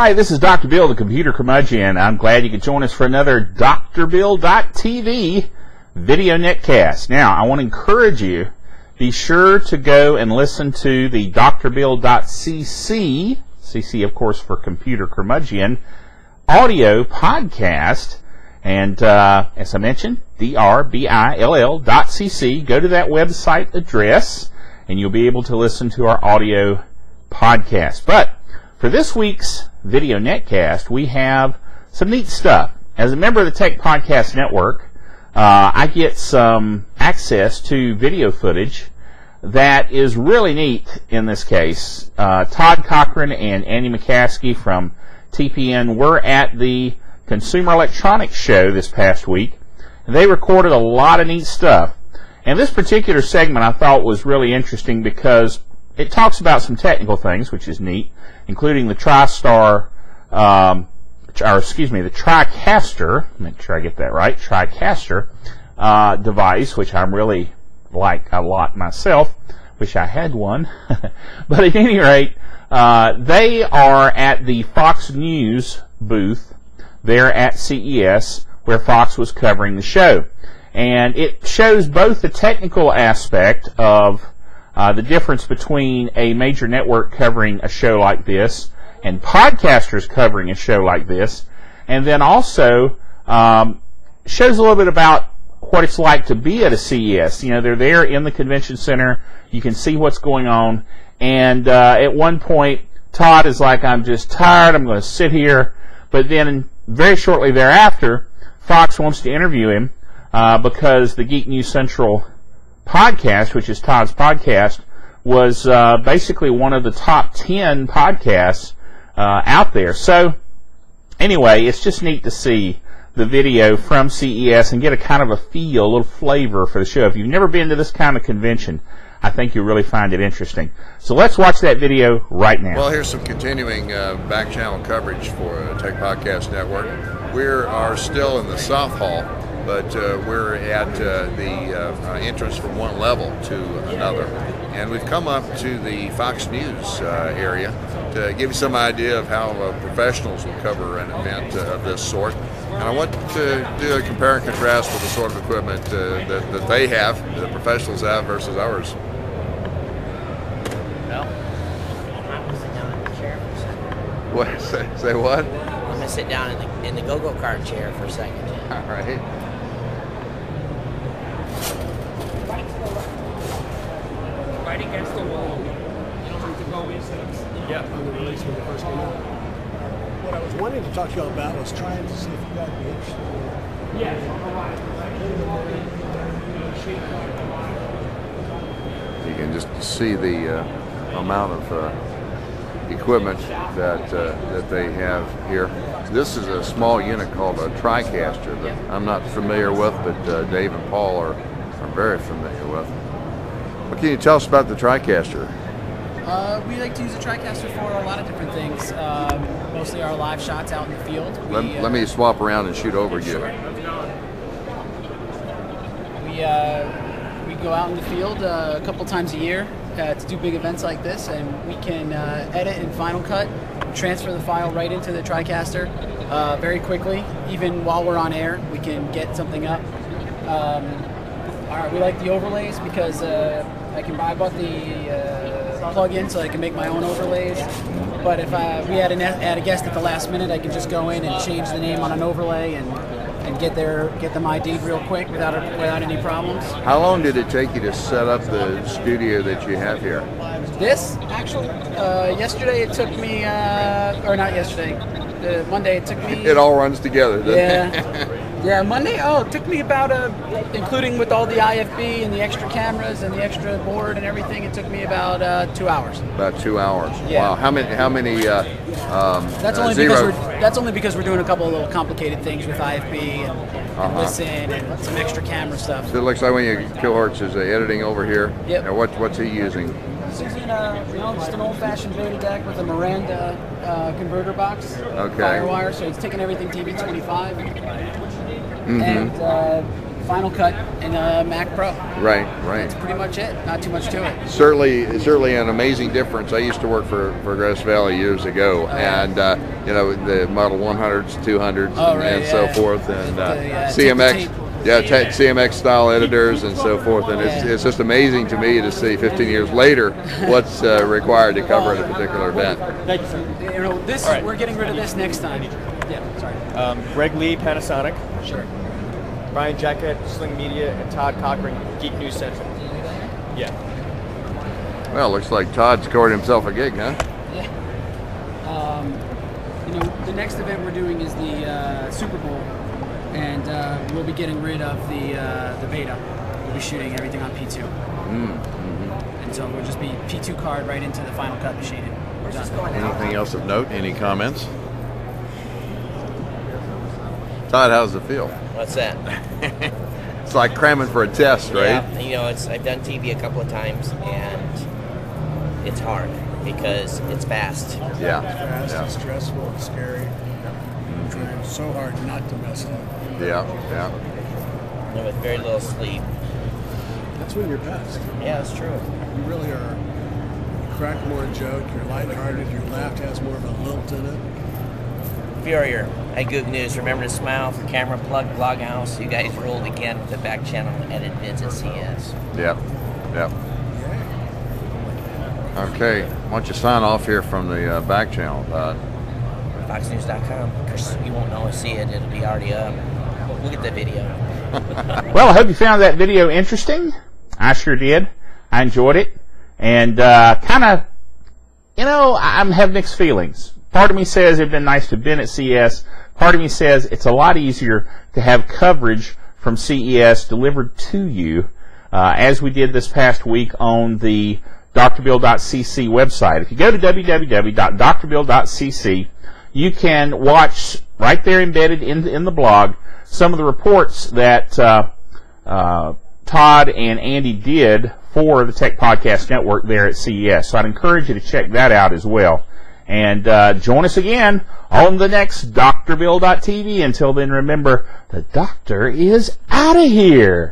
Hi, this is Dr. Bill, the Computer Curmudgeon. I'm glad you could join us for another drbill.tv video netcast. Now, I want to encourage you, be sure to go and listen to the drbill.cc, CC of course for Computer Curmudgeon, audio podcast. And as I mentioned, drbill.cc. Go to that website address and you'll be able to listen to our audio podcast. But for this week's video netcast, we have some neat stuff. As a member of the Techpodcasts Network, I get some access to video footage that is really neat in this case. Todd Cochrane and Andy McCaskey from TPN were at the Consumer Electronics Show this past week, and they recorded a lot of neat stuff. And this particular segment I thought was really interesting because it talks about some technical things, which is neat, including the the Tricaster, make sure I get that right, Tricaster device, which I'm really like a lot myself. Wish I had one. But at any rate, they are at the Fox News booth there at CES, where Fox was covering the show. And it shows both the technical aspect of the difference between a major network covering a show like this and podcasters covering a show like this, and then also shows a little bit about what it's like to be at a CES. You know, they're there in the convention center, you can see what's going on, and at one point Todd is like, I'm just tired, I'm going to sit here, but then very shortly thereafter Fox wants to interview him because the Geek News Central podcast, which is Todd's podcast, was basically one of the top 10 podcasts out there. So anyway, it's just neat to see the video from CES and get a kind of a feel, a little flavor for the show. If you've never been to this kind of convention, I think you'll really find it interesting. So let's watch that video right now. Well, here's some continuing back channel coverage for Tech Podcast Network. We are still in the South Hall, but we're at the entrance from one level to another. And we've come up to the Fox News area to give you some idea of how professionals will cover an event of this sort. And I want to do a compare and contrast with the sort of equipment that they have, the professionals have, versus ours. Well, I'm going to sit down in the chair for a second. What? Say what? I'm going to sit down in the go-go kart chair for a second. All right. Right against the wall. You don't need to go in. Yeah, on the release when it first came out. What I was wanting to talk to you all about was trying to see if you guys would be interested in. Yeah. You can just see the amount of equipment that they have here. This is a small unit called a Tricaster that I'm not familiar with, but Dave and Paul are very familiar with. What can you tell us about the Tricaster? We like to use the Tricaster for a lot of different things. Mostly our live shots out in the field. Let me swap around and shoot over you. Sure. We go out in the field a couple times a year to do big events like this, and we can edit in Final Cut, transfer the file right into the Tricaster very quickly. Even while we're on air, we can get something up. We like the overlays because I bought the plug-in so I can make my own overlays. But if we had a guest at the last minute, I can just go in and change the name on an overlay and get them ID'd real quick without any problems. How long did it take you to set up the studio that you have here? This actually, yesterday it took me, or not yesterday, Monday it took me. It all runs together, doesn't it? Yeah, Monday, it took me about, including with all the IFB and the extra cameras and the extra board and everything, it took me about 2 hours. About 2 hours. Yeah. Wow. How many That's only because we're doing a couple of little complicated things with IFB and listen and some extra camera stuff. So it looks like when you Kilohertz is editing over here. Yep. Now what's he using? He's using just an old-fashioned Beta deck with a Miranda converter box. Okay. Firewire, so he's taking everything TV25. Mm-hmm. And Final Cut, and Mac Pro. Right, right. That's pretty much it. Not too much to it. Certainly an amazing difference. I used to work for Grass Valley years ago, and you know, the Model 100s, 200s, and so forth, and CMX. CMX style editors and so forth, and it's just amazing to me to see 15 years later what's required to cover at a particular event. Thank you, sir. You know, this we're getting rid of this next time. Yeah, sorry. Greg Lee, Panasonic. Sure. Brian Jacket, Sling Media, and Todd Cochrane, Geek News Central. Yeah. Well, looks like Todd scored himself a gig, huh? Yeah. You know, the next event we're doing is the Super Bowl. And we'll be getting rid of the beta. We'll be shooting everything on P2. And so we'll just be P2 card right into the Final Cut machine. We're done. Anything else of note? Any comments? Todd, how's it feel? What's that? It's like cramming for a test, right? Yeah, you know, I've done TV a couple of times, and it's hard because it's fast. Yeah. It's fast, it's stressful, it's scary. Trying so hard not to mess up. Yeah. And with very little sleep. That's when you're best. Yeah, that's true. You really are. You crack more a joke, you're lighthearted, your laugh has more of a lilt in it. Furier, hey Goog News, remember to smile for Camera Plug Bloghouse. You guys ruled again with the back channel edit vids at CES. Yep. Okay, why don't you sign off here from the back channel, Todd? FoxNews.com. Of course, you won't always see it. It'll be already up. Look at the video. Well, I hope you found that video interesting. I sure did. I enjoyed it. And kind of, you know, I have mixed feelings. Part of me says it'd been nice to have been at CES. Part of me says it's a lot easier to have coverage from CES delivered to you, as we did this past week on the drbill.cc website. If you go to www.drbill.cc, you can watch right there embedded in the blog some of the reports that Todd and Andy did for the Tech Podcast Network there at CES. So I'd encourage you to check that out as well. And join us again on the next drbill.tv. Until then, remember, the doctor is out of here.